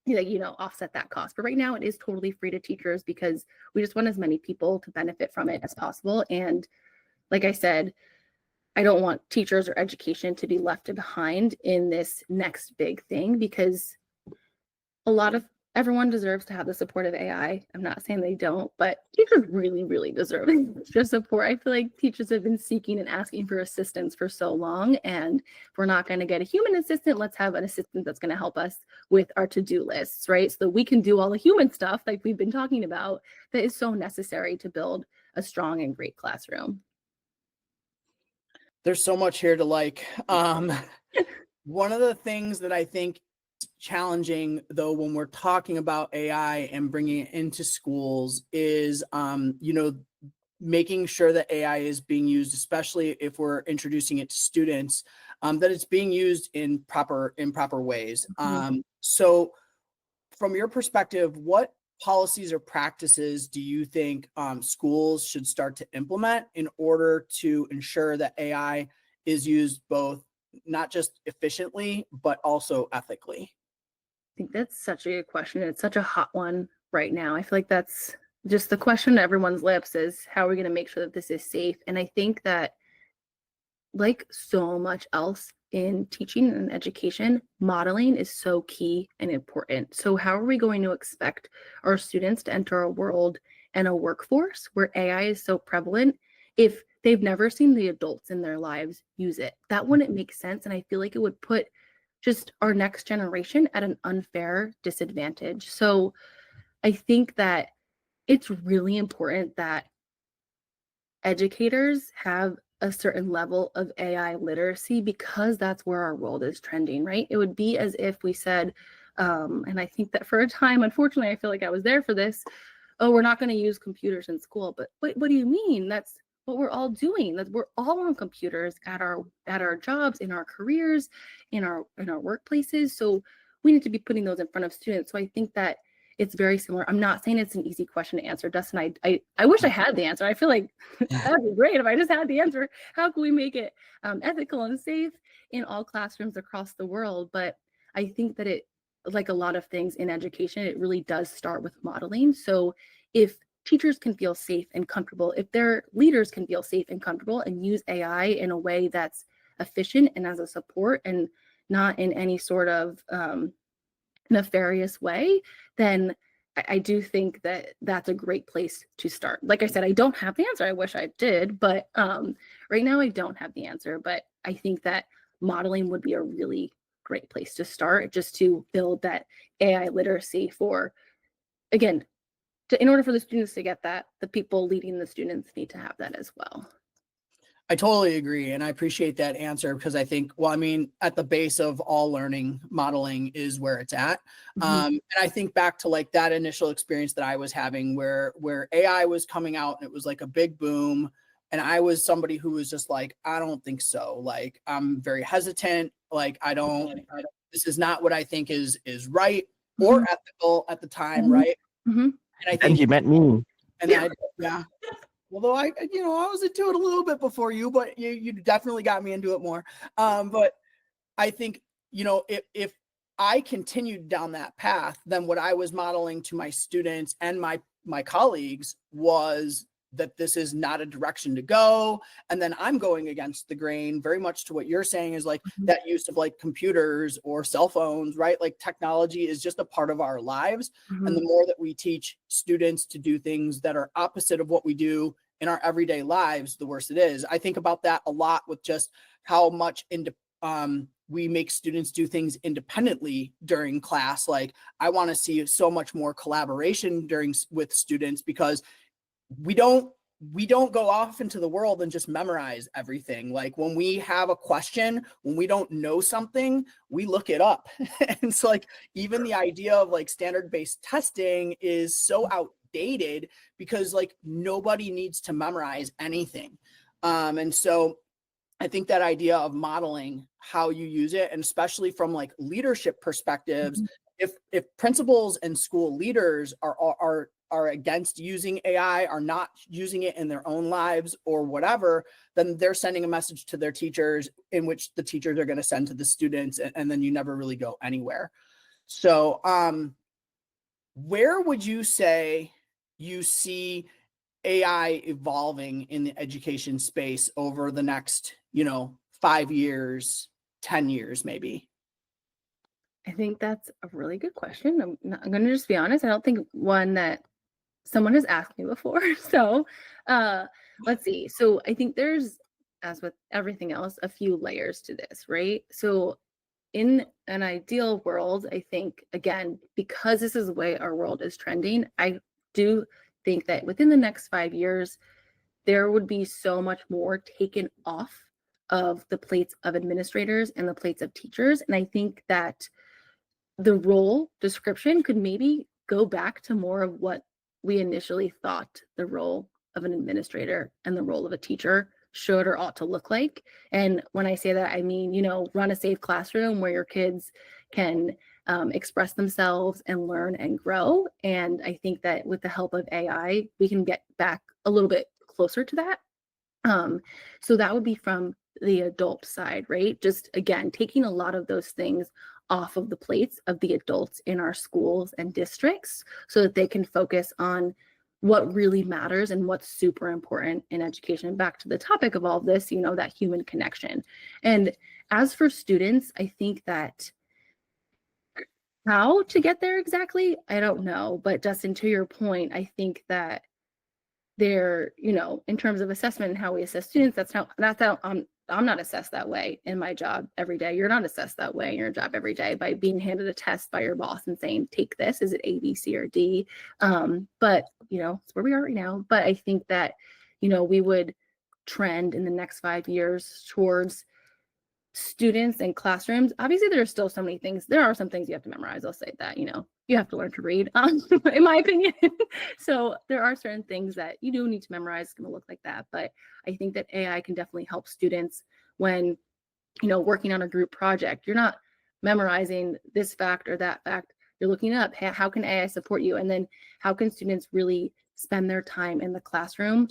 you know, offset that cost. But right now, it is totally free to teachers because we just want as many people to benefit from it as possible. And like I said, I don't want teachers or education to be left behind in this next big thing, because everyone deserves to have the support of AI. I'm not saying they don't, but teachers really, really deserve extra support. I feel like teachers have been seeking and asking for assistance for so long. And if we're not going to get a human assistant, let's have an assistant that's going to help us with our to-do lists, right? So that we can do all the human stuff like we've been talking about that is so necessary to build a strong and great classroom. There's so much here to like. One of the things that I think is challenging, though, when we're talking about AI and bringing it into schools is, you know, making sure that AI is being used, especially if we're introducing it to students, that it's being used in proper ways. So from your perspective, what policies or practices do you think schools should start to implement in order to ensure that AI is used both not just efficiently, but also ethically? I think that's such a good question. It's such a hot one right now. I feel like that's just the question to everyone's lips is, how are we going to make sure that this is safe? And I think that, like so much else in teaching and education, modeling is so key and important. So how are we going to expect our students to enter a world and a workforce where AI is so prevalent if they've never seen the adults in their lives use it? That wouldn't make sense. And I feel like it would put just our next generation at an unfair disadvantage. So I think that it's really important that educators have a certain level of AI literacy, because that's where our world is trending, right? It would be as if we said, and I think that for a time, unfortunately, I feel like I was there for this, oh, we're not going to use computers in school. But what do you mean? That's what we're all doing. That we're all on computers at our jobs, in our careers, in our workplaces. So we need to be putting those in front of students. So I think that it's very similar. I'm not saying it's an easy question to answer, Dustin. I wish I had the answer. I feel like that'd be great if I just had the answer. How can we make it ethical and safe in all classrooms across the world? But I think that it, like a lot of things in education, it really does start with modeling. So if teachers can feel safe and comfortable, if their leaders can feel safe and comfortable and use AI in a way that's efficient and as a support and not in any sort of nefarious way, then I do think that that's a great place to start. Like I said, I don't have the answer. I wish I did, but right now I don't have the answer. But I think that modeling would be a really great place to start, just to build that AI literacy for, again, in order for the students to get that, the people leading the students need to have that as well. I totally agree. And I appreciate that answer, because I think, well, I mean, at the base of all learning, modeling is where it's at. And I think back to like that initial experience that I was having where AI was coming out and it was like a big boom. And I was somebody who was just like, I don't think so. Like, I'm very hesitant. Like, I don't this is not what I think is right or ethical at the time. Right. And I think he met me. And yeah. Although I was into it a little bit before you, but you definitely got me into it more. But I think, if I continued down that path, then what I was modeling to my students and my colleagues was that this is not a direction to go. And then I'm going against the grain, very much to what you're saying is like that use of like computers or cell phones, right? Like technology is just a part of our lives. And the more that we teach students to do things that are opposite of what we do in our everyday lives, the worse it is. I think about that a lot with just how much we make students do things independently during class. Like I want to see so much more collaboration with students, because we don't we don't go off into the world and just memorize everything. Like when we have a question, when we don't know something, we look it up. And so like even the idea of like standard-based testing is so outdated because like nobody needs to memorize anything. And so I think that idea of modeling how you use it, and especially from like leadership perspectives, if principals and school leaders are against using AI, are not using it in their own lives or whatever, then they're sending a message to their teachers in which the teachers are going to send to the students, and then you never really go anywhere. So where would you say you see AI evolving in the education space over the next, 5 years, 10 years, maybe? I think that's a really good question. I'm going to just be honest. I don't think one that someone has asked me before. So let's see. So I think there's, as with everything else, a few layers to this, right? So in an ideal world, I think, again, because this is the way our world is trending, I do think that within the next 5 years, there would be so much more taken off of the plates of administrators and the plates of teachers. And I think that the role description could maybe go back to more of what we initially thought the role of an administrator and the role of a teacher should or ought to look like. And when I say that, I mean, run a safe classroom where your kids can express themselves and learn and grow. And I think that with the help of AI, we can get back a little bit closer to that. So that would be from the adult side, right? Just again, taking a lot of those things off of the plates of the adults in our schools and districts so that they can focus on what really matters and what's super important in education. Back to the topic of all of this, that human connection. And as for students, I think that how to get there exactly, I don't know. But Dustin, to your point, I think that there, in terms of assessment and how we assess students, that's how I'm not assessed that way in my job every day. You're not assessed that way in your job every day by being handed a test by your boss and saying, take this, is it A, B, C, or D? But, it's where we are right now. But I think that, we would trend in the next 5 years towards students and classrooms. Obviously, there are still so many things. There are some things you have to memorize. I'll say that, you have to learn to read, in my opinion. So there are certain things that you do need to memorize. It's going to look like that. But I think that AI can definitely help students when, working on a group project. You're not memorizing this fact or that fact. You're looking up, how can AI support you? And then how can students really spend their time in the classroom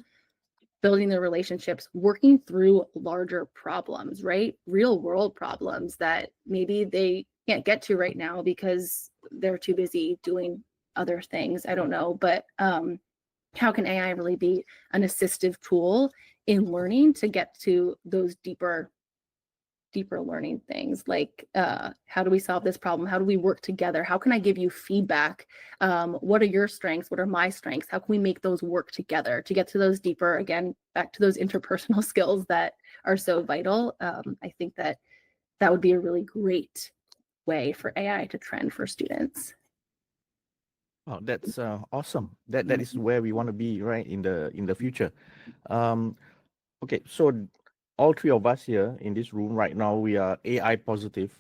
building their relationships, working through larger problems, right? Real world problems that maybe they can't get to right now because they're too busy doing other things. I don't know, but how can AI really be an assistive tool in learning to get to those deeper learning things? Like, how do we solve this problem? How do we work together? How can I give you feedback? What are your strengths? What are my strengths? How can we make those work together to get to those deeper, again, back to those interpersonal skills that are so vital? I think that would be a really great way for AI to trend for students. Oh, that's awesome. That is where we want to be, right, in the future. Okay, so all three of us here in this room right now, we are AI positive.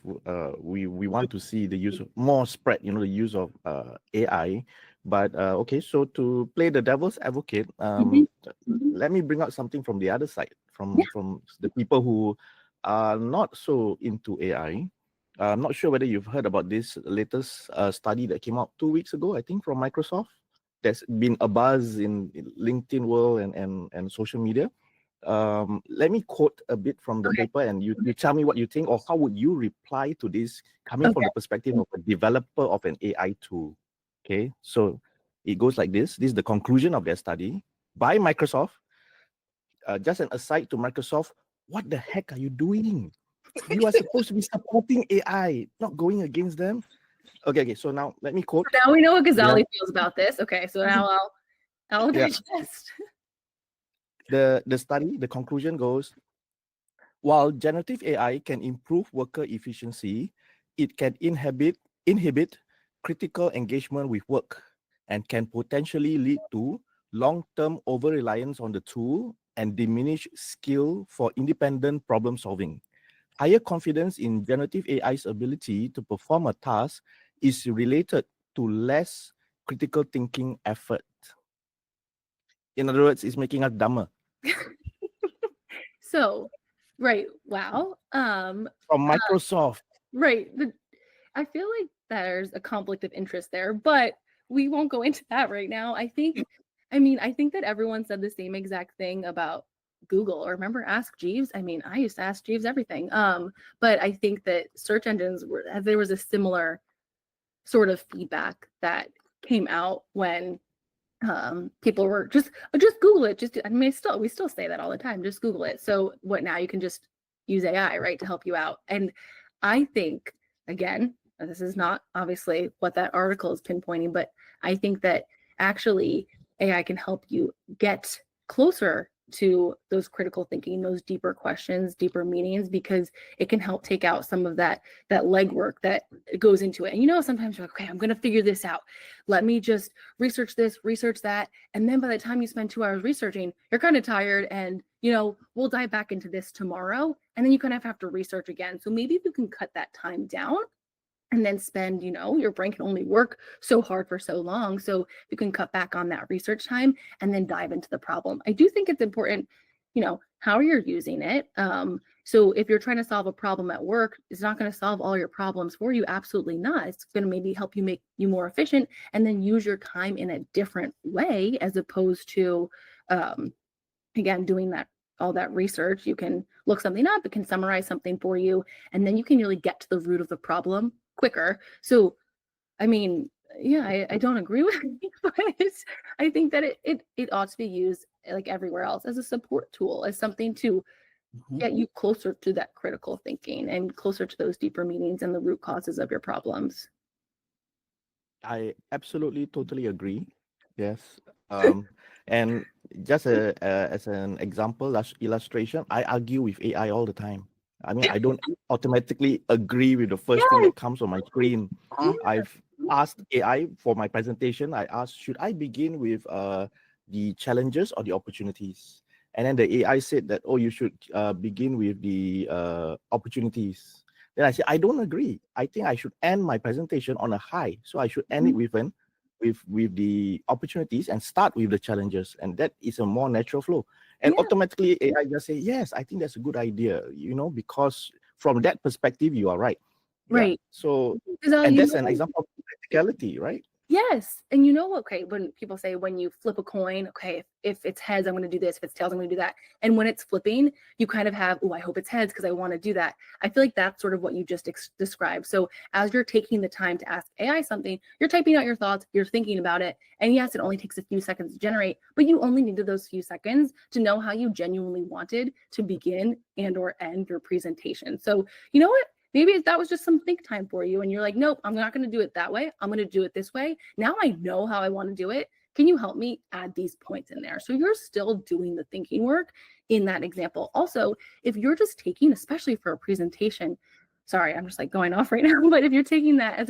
We want to see the use of more spread, the use of AI. But okay, so to play the devil's advocate, let me bring out something from the other side, from the people who are not so into AI. I'm not sure whether you've heard about this latest study that came out 2 weeks ago, I think, from Microsoft. That's been a buzz in LinkedIn world and social media. Let me quote a bit from the paper, and you tell me what you think, or how would you reply to this coming from the perspective of a developer of an AI tool. Okay, so it goes like this. This is the conclusion of their study by Microsoft. Just an aside to Microsoft, what the heck are you doing? You are supposed to be supporting AI, not going against them. Okay, so now let me quote. Now we know what Ghazali feels about this. Okay, so now I'll digest. The study, the conclusion goes, while generative AI can improve worker efficiency, it can inhibit critical engagement with work and can potentially lead to long-term over-reliance on the tool, and diminished skill for independent problem solving. Higher confidence in generative AI's ability to perform a task is related to less critical thinking effort. In other words, it's making us dumber. So, right. Wow. From Microsoft. Right. I feel like there's a conflict of interest there, but we won't go into that right now. I think that everyone said the same exact thing about Google, or remember Ask Jeeves? I mean, I used to ask Jeeves everything. But I think that search engines there was a similar sort of feedback that came out when people were just Google it. We still say that all the time. Just Google it. So what now? You can just use AI, right, to help you out. And I think, again, this is not obviously what that article is pinpointing, but I think that actually AI can help you get closer to those critical thinking, those deeper questions, deeper meanings, because it can help take out some of that legwork that goes into it. And sometimes you're like, okay, I'm going to figure this out. Let me just research this, research that. And then by the time you spend 2 hours researching, you're kind of tired, and we'll dive back into this tomorrow. And then you kind of have to research again. So maybe if you can cut that time down and then spend, your brain can only work so hard for so long. So you can cut back on that research time and then dive into the problem. I do think it's important, how you're using it. So if you're trying to solve a problem at work, it's not going to solve all your problems for you. Absolutely not. It's going to maybe help you make you more efficient, and then use your time in a different way, as opposed to, again, doing all that research. You can look something up, it can summarize something for you, and then you can really get to the root of the problem quicker. So, I mean, yeah, I don't agree with it, but I think that it ought to be used like everywhere else as a support tool, as something to get you closer to that critical thinking and closer to those deeper meanings and the root causes of your problems. I absolutely totally agree. Yes. And just as an example, illustration, I argue with AI all the time. I mean, I don't automatically agree with the first thing that comes on my screen. I've asked AI for my presentation. I asked, should I begin with the challenges or the opportunities? And then the AI said that, oh, you should begin with the opportunities. Then I said, I don't agree. I think I should end my presentation on a high. So I should end it with the opportunities and start with the challenges. And that is a more natural flow. And automatically AI just say, yes, I think that's a good idea, because from that perspective, you are right. Right. Yeah. So, and that's an example of practicality, right? Yes. And okay, when people say when you flip a coin, okay, if it's heads, I'm going to do this. If it's tails, I'm going to do that. And when it's flipping, you kind of have, oh, I hope it's heads because I want to do that. I feel like that's sort of what you just described. So as you're taking the time to ask AI something, you're typing out your thoughts, you're thinking about it. And yes, it only takes a few seconds to generate, but you only needed those few seconds to know how you genuinely wanted to begin and or end your presentation. So you know what? Maybe that was just some think time for you, and you're like, nope, I'm not going to do it that way. I'm going to do it this way. Now I know how I want to do it. Can you help me add these points in there? So you're still doing the thinking work in that example. Also, if you're just taking, especially for a presentation, sorry, I'm just like going off right now, but if you're taking that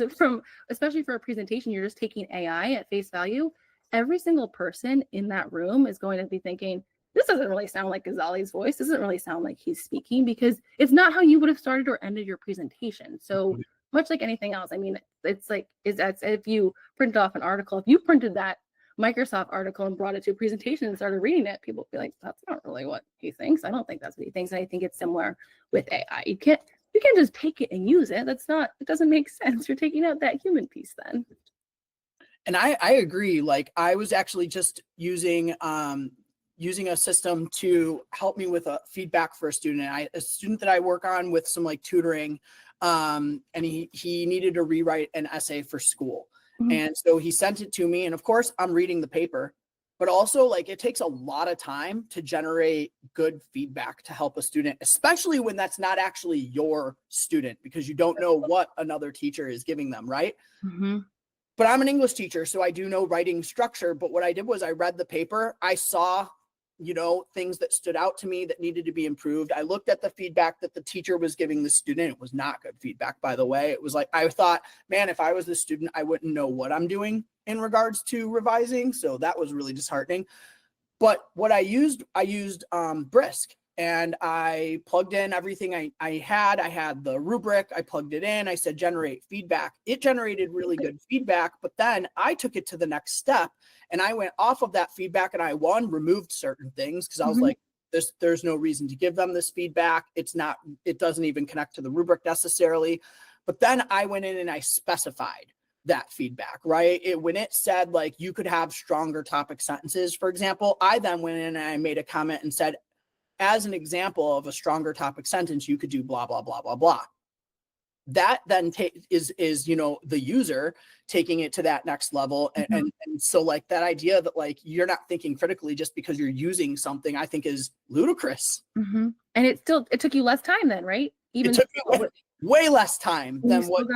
especially for a presentation, you're just taking AI at face value, every single person in that room is going to be thinking, this doesn't really sound like Ghazali's voice. This doesn't really sound like he's speaking, because it's not how you would have started or ended your presentation. So much like anything else, I mean, it's like, if you print off an article, if you printed that Microsoft article and brought it to a presentation and started reading it, people would be like, that's not really what he thinks. I don't think that's what he thinks. And I think it's similar with AI. You can't just take it and use it. It doesn't make sense. You're taking out that human piece then. And I agree. Like, I was actually just using a system to help me with a feedback for a student. A student that I work on with some like tutoring, and he needed to rewrite an essay for school. And so he sent it to me, and of course I'm reading the paper, but also like it takes a lot of time to generate good feedback to help a student, especially when that's not actually your student, because you don't know what another teacher is giving them, right? But I'm an English teacher, so I do know writing structure. But what I did was I read the paper, I saw things that stood out to me that needed to be improved. I looked at the feedback that the teacher was giving the student. It was not good feedback, by the way. It was like, I thought, man, if I was the student, I wouldn't know what I'm doing in regards to revising. So that was really disheartening. But what I used Brisk, and I plugged in everything I had the rubric, I plugged it in, I said, generate feedback. It generated really good feedback, but then I took it to the next step and I went off of that feedback and I removed certain things because I was like, there's no reason to give them this feedback. It doesn't even connect to the rubric necessarily. But then I went in and I specified that feedback, right? When it said like you could have stronger topic sentences, for example, I then went in and I made a comment and said, as an example of a stronger topic sentence, you could do blah, blah, blah, blah, blah. That then is the user taking it to that next level. And so like that idea that like you're not thinking critically just because you're using something, I think is ludicrous. And it took you less time then, right? It took me way less time than what,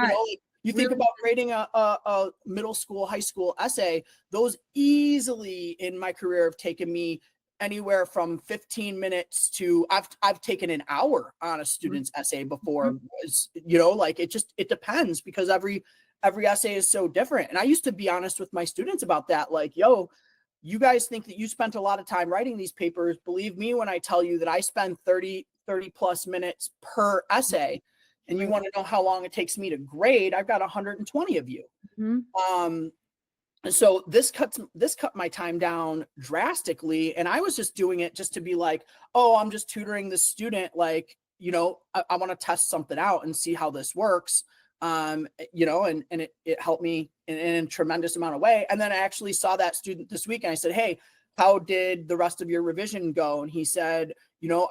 you think about grading a middle school, high school essay. Those easily in my career have taken me anywhere from 15 minutes to I've taken an hour on a student's essay before. Like it depends because every essay is so different. And I used to be honest with my students about that. Like, yo, you guys think that you spent a lot of time writing these papers. Believe me when I tell you that I spend 30 plus minutes per essay. And you want to know how long it takes me to grade, I've got 120 of you. So this cut my time down drastically. And I was just doing it just to be like, oh, I'm just tutoring the student. Like, I want to test something out and see how this works. And it helped me in a tremendous amount of way. And then I actually saw that student this week and I said, hey, how did the rest of your revision go? And he said,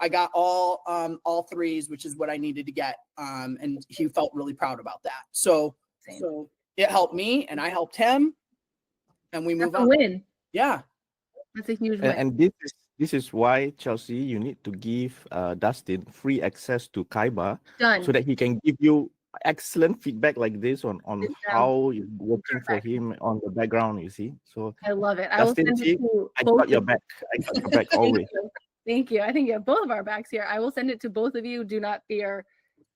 I got all threes, which is what I needed to get. And he felt really proud about that. So it helped me and I helped him and we move on. Win. Yeah. That's a huge win. And this is why, Chelsea, you need to give Dustin free access to Kaiba so that he can give you excellent feedback like this on how it's working for him on the background, you see. So I love it. Dustin, I will send it to I got your back. I got your back always. Thank you. I think you have both of our backs here. I will send it to both of you. Do not fear.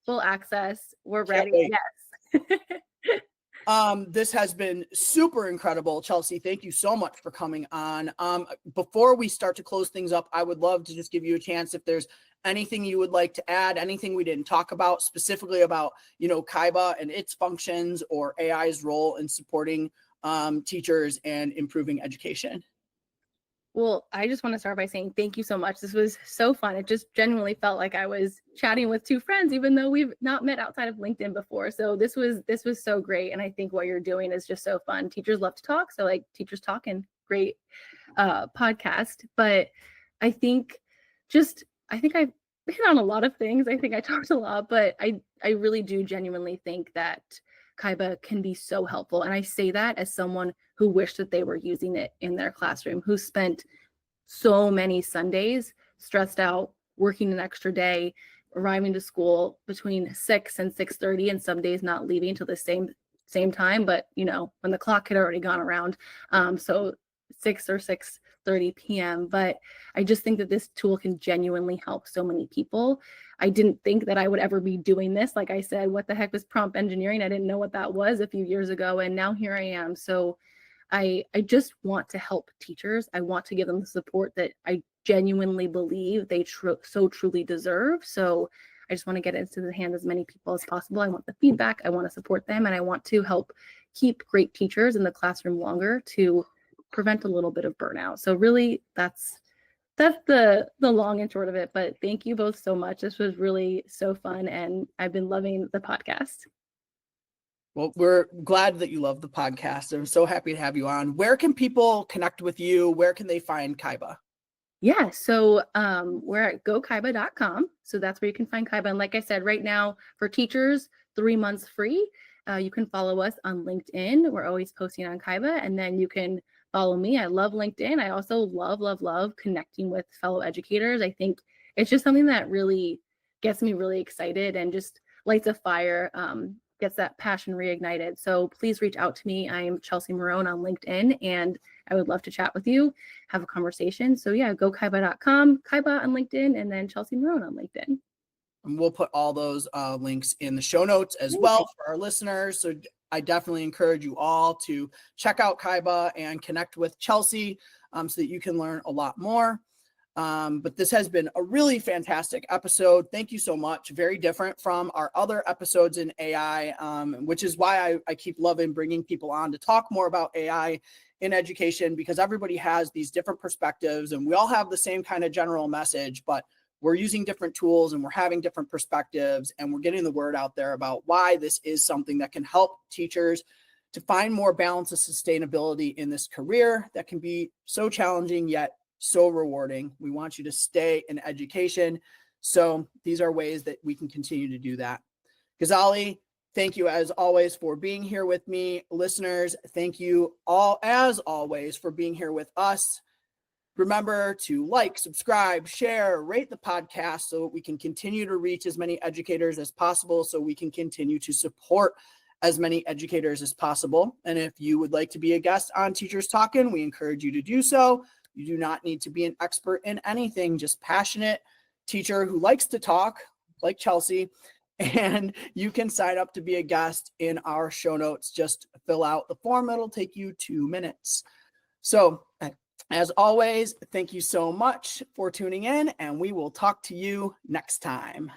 Full access. We're ready. Yes. This has been super incredible. Chelsea, thank you so much for coming on. Before we start to close things up, I would love to just give you a chance if there's anything you would like to add, anything we didn't talk about, specifically about, Kaiba and its functions or AI's role in supporting teachers and improving education. Well, I just want to start by saying thank you so much. This was so fun. It just genuinely felt like I was chatting with two friends, even though we've not met outside of LinkedIn before. So this was so great. And I think what you're doing is just so fun. Teachers love to talk. So like Teachers Talking, great podcast. But I think I've hit on a lot of things. I think I talked a lot, but I really do genuinely think that Kaiba can be so helpful. And I say that as someone who wished that they were using it in their classroom, who spent so many Sundays stressed out, working an extra day, arriving to school between 6 and 6:30, and some days not leaving till the same time, but when the clock had already gone around. So 6 or 6:30 p.m. But I just think that this tool can genuinely help so many people. I didn't think that I would ever be doing this. Like I said, what the heck was prompt engineering? I didn't know what that was a few years ago. And now here I am. So I just want to help teachers. I want to give them the support that I genuinely believe they so truly deserve. So I just want to get into the hands of as many people as possible. I want the feedback. I want to support them. And I want to help keep great teachers in the classroom longer to prevent a little bit of burnout. So really that's the long and short of it. But thank you both so much. This was really so fun. And I've been loving the podcast. Well, we're glad that you love the podcast. I'm so happy to have you on. Where can people connect with you? Where can they find Kaiba? Yeah, so we're at gokaiba.com. So that's where you can find Kaiba. And like I said, right now for teachers, 3 months free. You can follow us on LinkedIn. We're always posting on Kaiba. And then you can follow me. I love LinkedIn. I also love connecting with fellow educators. I think it's just something that really gets me really excited and just lights a fire gets that passion reignited. So please reach out to me. I am Chelsea Marone on LinkedIn, and I would love to chat with you, have a conversation. So yeah, go Kaiba.com, Kaiba on LinkedIn, and then Chelsea Marone on LinkedIn. And we'll put all those links in the show notes as well for our listeners. So I definitely encourage you all to check out Kaiba and connect with Chelsea so that you can learn a lot more. But this has been a really fantastic episode. Thank you so much. Very different from our other episodes in AI, which is why I keep loving bringing people on to talk more about AI in education, because everybody has these different perspectives and we all have the same kind of general message, but we're using different tools and we're having different perspectives, and we're getting the word out there about why this is something that can help teachers to find more balance and sustainability in this career that can be so challenging yet so rewarding. We want you to stay in education. So these are ways that we can continue to do that. Ghazali, thank you as always for being here with me. Listeners, thank you all as always for being here with us. Remember to like, subscribe, share, rate the podcast so we can continue to reach as many educators as possible, so we can continue to support as many educators as possible. And if you would like to be a guest on Teachers Talkin', we encourage you to do so. You do not need to be an expert in anything, just passionate teacher who likes to talk like Chelsea. And you can sign up to be a guest in our show notes. Just fill out the form. It'll take you 2 minutes. So as always, thank you so much for tuning in, and we will talk to you next time.